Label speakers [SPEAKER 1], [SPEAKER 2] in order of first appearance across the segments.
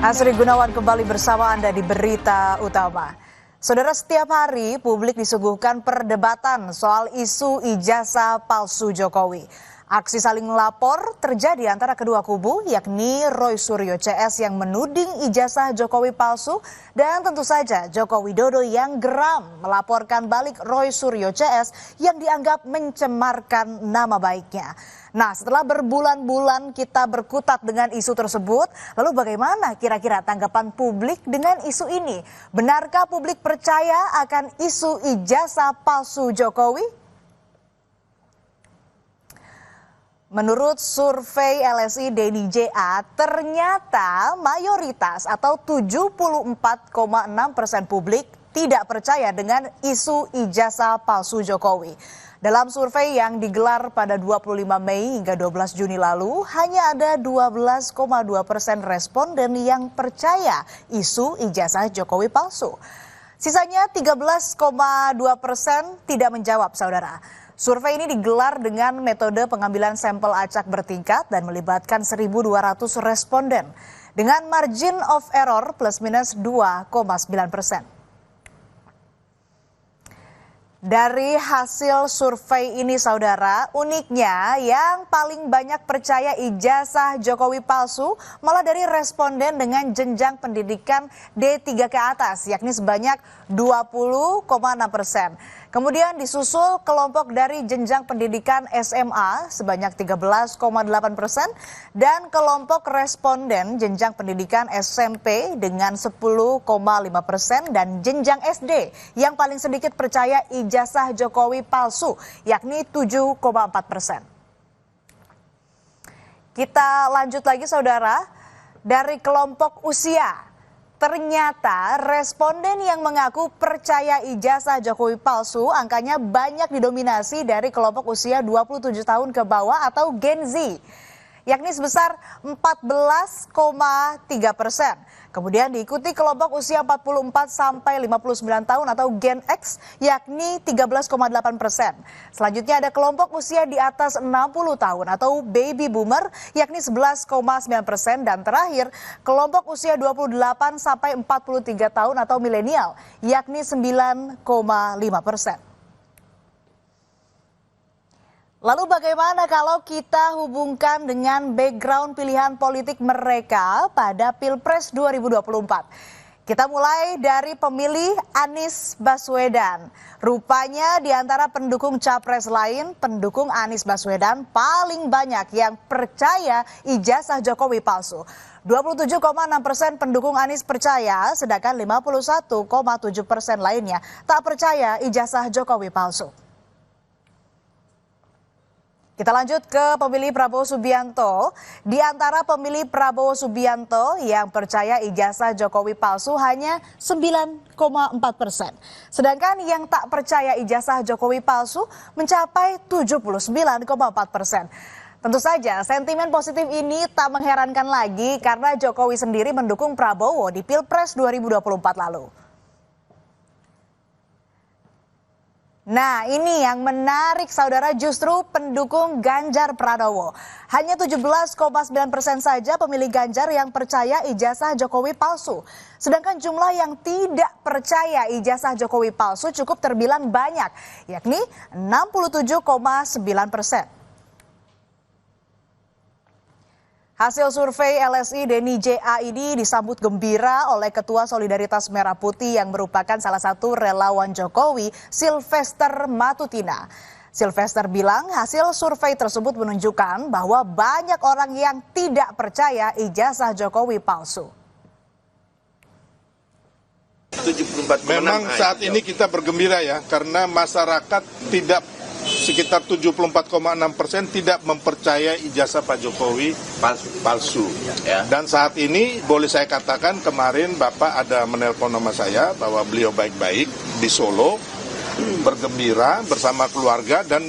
[SPEAKER 1] Asri Gunawan kembali bersama Anda di Berita Utama. Saudara, setiap hari publik disuguhkan perdebatan soal isu ijazah palsu Jokowi. Aksi saling melapor terjadi antara kedua kubu, yakni Roy Suryo CS yang menuding ijazah Jokowi palsu dan tentu saja Joko Widodo yang geram melaporkan balik Roy Suryo CS yang dianggap mencemarkan nama baiknya. Nah, setelah berbulan-bulan kita berkutat dengan isu tersebut, lalu bagaimana kira-kira tanggapan publik dengan isu ini? Benarkah publik percaya akan isu ijazah palsu Jokowi? Menurut survei LSI Denny JA, ternyata mayoritas atau 74,6% publik tidak percaya dengan isu ijazah palsu Jokowi. Dalam survei yang digelar pada 25 Mei hingga 12 Juni lalu, hanya ada 12,2% responden yang percaya isu ijazah Jokowi palsu. Sisanya 13,2% tidak menjawab, saudara. Survei ini digelar dengan metode pengambilan sampel acak bertingkat dan melibatkan 1.200 responden dengan margin of error plus minus 2,9%. Dari hasil survei ini, saudara, uniknya yang paling banyak percaya ijazah Jokowi palsu malah dari responden dengan jenjang pendidikan D3 ke atas, yakni sebanyak 20,6%. Kemudian disusul kelompok dari jenjang pendidikan SMA sebanyak 13,8% dan kelompok responden jenjang pendidikan SMP dengan 10,5% dan jenjang SD yang paling sedikit percaya ijazah Jokowi palsu yakni 7,4%. Kita lanjut lagi, saudara, dari kelompok usia. Ternyata responden yang mengaku percaya ijazah Jokowi palsu angkanya banyak didominasi dari kelompok usia 27 tahun ke bawah atau Gen Z, yakni sebesar 14,3%. Kemudian diikuti kelompok usia 44 sampai 59 tahun atau Gen X, yakni 13,8%. Selanjutnya ada kelompok usia di atas 60 tahun atau Baby Boomer, yakni 11,9%. Dan terakhir, kelompok usia 28 sampai 43 tahun atau milenial, yakni 9,5%. Lalu bagaimana kalau kita hubungkan dengan background pilihan politik mereka pada Pilpres 2024? Kita mulai dari pemilih Anies Baswedan. Rupanya di antara pendukung capres lain, pendukung Anies Baswedan paling banyak yang percaya ijazah Jokowi palsu. 27,6% pendukung Anies percaya, sedangkan 51,7% lainnya tak percaya ijazah Jokowi palsu. Kita lanjut ke pemilih Prabowo Subianto. Di antara pemilih Prabowo Subianto yang percaya ijazah Jokowi palsu hanya 9,4%. Sedangkan yang tak percaya ijazah Jokowi palsu mencapai 79,4%. Tentu saja sentimen positif ini tak mengherankan lagi karena Jokowi sendiri mendukung Prabowo di Pilpres 2024 lalu. Nah, ini yang menarik, saudara, justru pendukung Ganjar Pranowo. Hanya 17,9% saja pemilih Ganjar yang percaya ijazah Jokowi palsu. Sedangkan jumlah yang tidak percaya ijazah Jokowi palsu cukup terbilang banyak, yakni 67,9%. Hasil survei LSI Denny JA ini disambut gembira oleh Ketua Solidaritas Merah Putih yang merupakan salah satu relawan Jokowi, Sylvester Matutina. Sylvester bilang hasil survei tersebut menunjukkan bahwa banyak orang yang tidak percaya ijazah Jokowi palsu.
[SPEAKER 2] Memang saat ini kita bergembira ya, karena masyarakat sekitar 74,6% tidak mempercaya ijazah Pak Jokowi palsu. Ya. Dan saat ini boleh saya katakan kemarin Bapak ada menelpon nama saya bahwa beliau baik-baik di Solo, bergembira bersama keluarga dan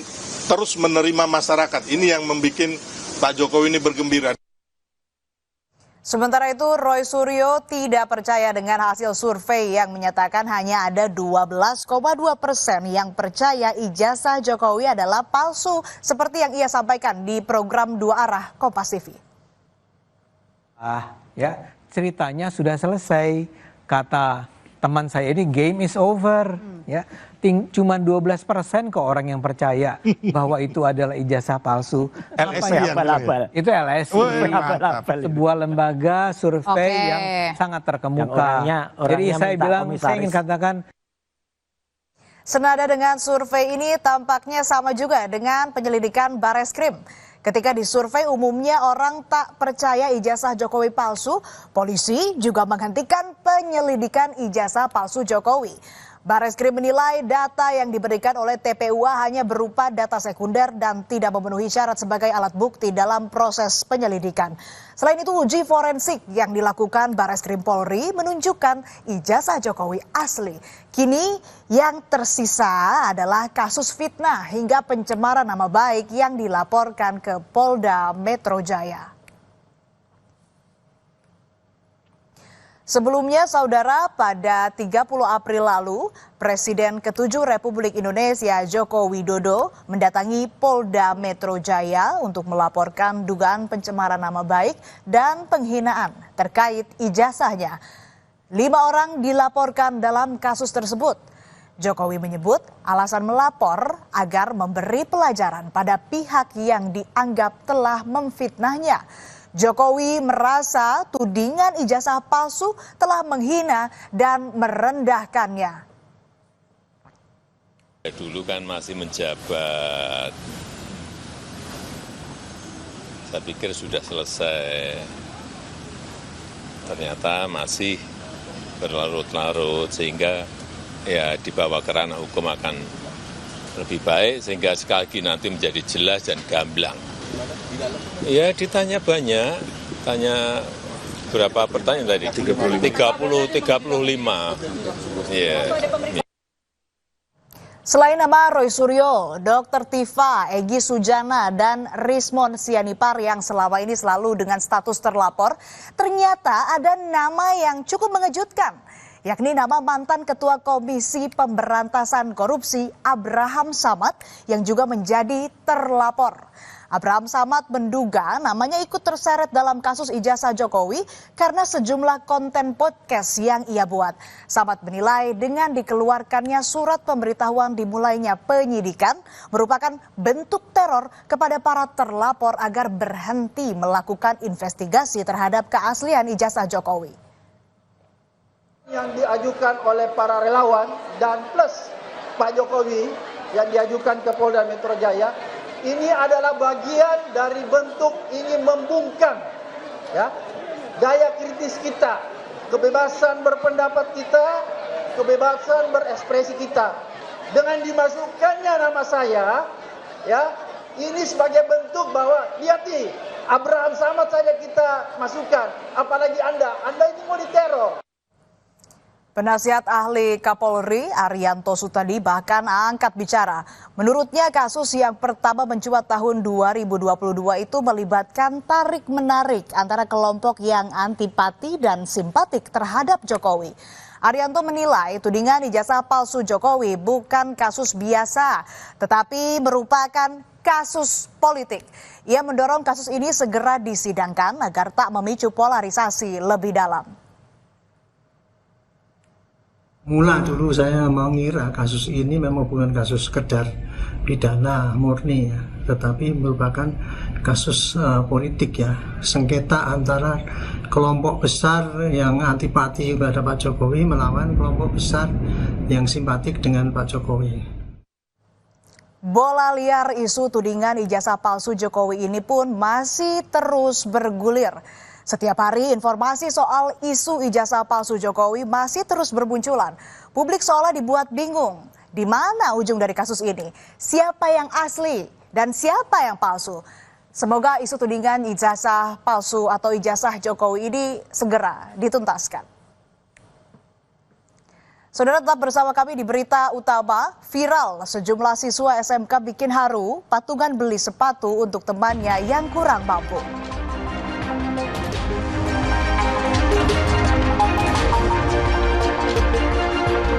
[SPEAKER 2] terus menerima masyarakat. Ini yang membuat Pak Jokowi ini bergembira.
[SPEAKER 1] Sementara itu, Roy Suryo tidak percaya dengan hasil survei yang menyatakan hanya ada 12,2% yang percaya ijazah Jokowi adalah palsu, seperti yang ia sampaikan di program Dua Arah Kompas TV.
[SPEAKER 3] ceritanya sudah selesai. Kata teman saya ini game is over. Ya, cuma 12% kok orang yang percaya bahwa itu adalah ijazah palsu.
[SPEAKER 2] LSI
[SPEAKER 3] Itu LSI, sebuah lembaga survei yang sangat terkemuka. Jadi saya bilang, saya ingin katakan,
[SPEAKER 1] senada dengan survei ini tampaknya sama juga dengan penyelidikan Bareskrim. Ketika disurvei umumnya orang tak percaya ijazah Jokowi palsu, polisi juga menghentikan penyelidikan ijazah palsu Jokowi. Bareskrim menilai data yang diberikan oleh TPUA hanya berupa data sekunder dan tidak memenuhi syarat sebagai alat bukti dalam proses penyelidikan. Selain itu, uji forensik yang dilakukan Bareskrim Polri menunjukkan ijazah Jokowi asli. Kini yang tersisa adalah kasus fitnah hingga pencemaran nama baik yang dilaporkan ke Polda Metro Jaya. Sebelumnya, saudara, pada 30 April lalu, Presiden ke-7 Republik Indonesia Joko Widodo mendatangi Polda Metro Jaya untuk melaporkan dugaan pencemaran nama baik dan penghinaan terkait ijazahnya. 5 orang dilaporkan dalam kasus tersebut. Jokowi menyebut alasan melapor agar memberi pelajaran pada pihak yang dianggap telah memfitnahnya. Jokowi merasa tudingan ijazah palsu telah menghina dan merendahkannya.
[SPEAKER 4] Dulu kan masih menjabat, saya pikir sudah selesai, ternyata masih berlarut-larut sehingga ya dibawa ke ranah hukum akan lebih baik sehingga sekali lagi nanti menjadi jelas dan gamblang. Ya ditanya banyak, tanya berapa pertanyaan tadi? 35. Ya.
[SPEAKER 1] Selain nama Roy Suryo, Dr. Tifa, Egy Sujana, dan Rismon Sianipar yang selama ini selalu dengan status terlapor, ternyata ada nama yang cukup mengejutkan, yakni nama mantan Ketua Komisi Pemberantasan Korupsi Abraham Samad yang juga menjadi terlapor. Abraham Samad menduga namanya ikut terseret dalam kasus ijazah Jokowi karena sejumlah konten podcast yang ia buat. Samad menilai dengan dikeluarkannya surat pemberitahuan dimulainya penyidikan merupakan bentuk teror kepada para terlapor agar berhenti melakukan investigasi terhadap keaslian ijazah Jokowi.
[SPEAKER 5] Yang diajukan oleh para relawan dan plus Pak Jokowi yang diajukan ke Polda Metro Jaya ini adalah bagian dari bentuk ingin membungkam ya, gaya kritis kita, kebebasan berpendapat kita, kebebasan berekspresi kita. Dengan dimasukkannya nama saya, ya, ini sebagai bentuk bahwa lihat nih, Abraham Samad saja kita masukkan, apalagi Anda ini mau diteror.
[SPEAKER 1] Penasihat ahli Kapolri Arianto Sutadi bahkan angkat bicara. Menurutnya kasus yang pertama mencuat tahun 2022 itu melibatkan tarik-menarik antara kelompok yang antipati dan simpatik terhadap Jokowi. Arianto menilai tudingan ijazah palsu Jokowi bukan kasus biasa, tetapi merupakan kasus politik. Ia mendorong kasus ini segera disidangkan agar tak memicu polarisasi lebih dalam.
[SPEAKER 6] Mula dulu saya mengira kasus ini memang bukan kasus sekedar pidana murni ya, tetapi merupakan kasus politik ya, sengketa antara kelompok besar yang antipati kepada Pak Jokowi melawan kelompok besar yang simpatik dengan Pak Jokowi.
[SPEAKER 1] Bola liar isu tudingan ijazah palsu Jokowi ini pun masih terus bergulir. Setiap hari informasi soal isu ijazah palsu Jokowi masih terus bermunculan. Publik seolah dibuat bingung. Di mana ujung dari kasus ini? Siapa yang asli dan siapa yang palsu? Semoga isu tudingan ijazah palsu atau ijazah Jokowi ini segera dituntaskan. Saudara, tetap bersama kami di Berita Utama. Viral, sejumlah siswa SMK bikin haru patungan beli sepatu untuk temannya yang kurang mampu.